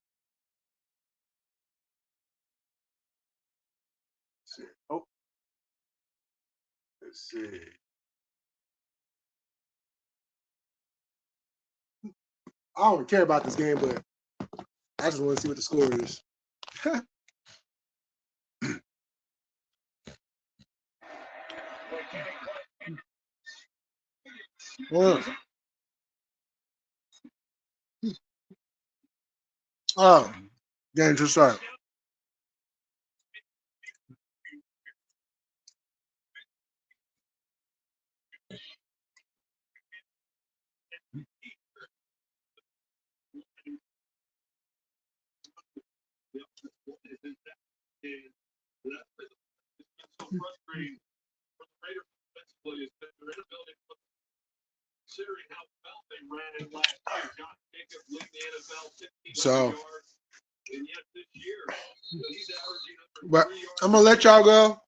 [SPEAKER 2] let's see. I don't care about this game, but I just want to see what the score is. Well, oh, game to start. So, but I'm gonna let y'all go.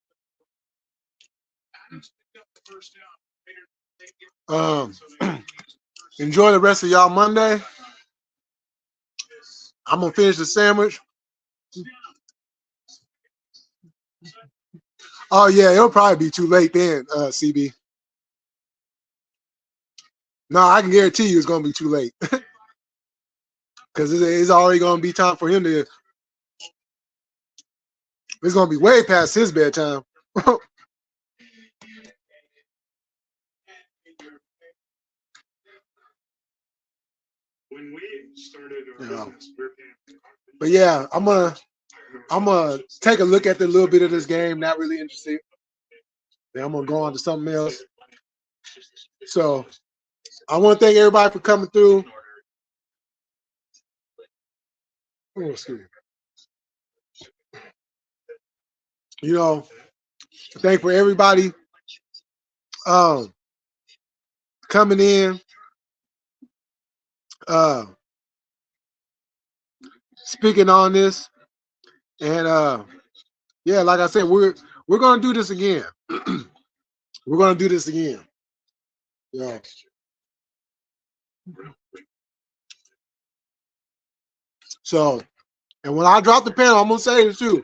[SPEAKER 2] Enjoy the rest of y'all Monday. I'm gonna finish the sandwich. Oh yeah, it'll probably be too late then, CB. No, I can guarantee you it's gonna be too late. Because it's already gonna be time for him to. It's gonna be way past his bedtime.
[SPEAKER 9] When we started our business,
[SPEAKER 2] But yeah, I'm gonna take a look at the little bit of this game. Not really interested. Then I'm gonna go on to something else. So I want to thank everybody for coming through. Oh, excuse me. You know, thank for everybody coming in, speaking on this, and yeah, like I said, we're gonna do this again. We're gonna do this again. Yeah. So, and when I drop the panel, I'm gonna say this too.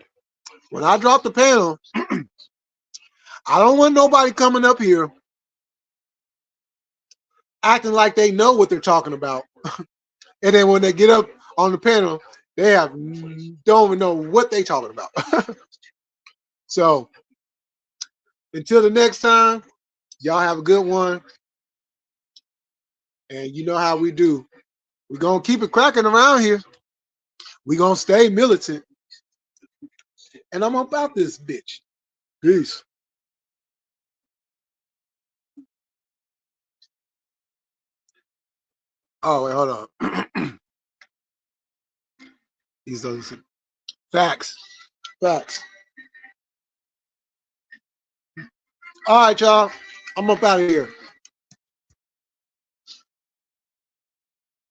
[SPEAKER 2] When I drop the panel, I don't want nobody coming up here acting like they know what they're talking about, and then when they get up on the panel, they don't even know what they're talking about. So, until the next time, y'all have a good one, and you know how we do. We're gonna keep it cracking around here. We're gonna stay militant, and I'm about this bitch. Peace. Oh wait, hold on. These those facts. Facts. All right, y'all. I'm up out of here.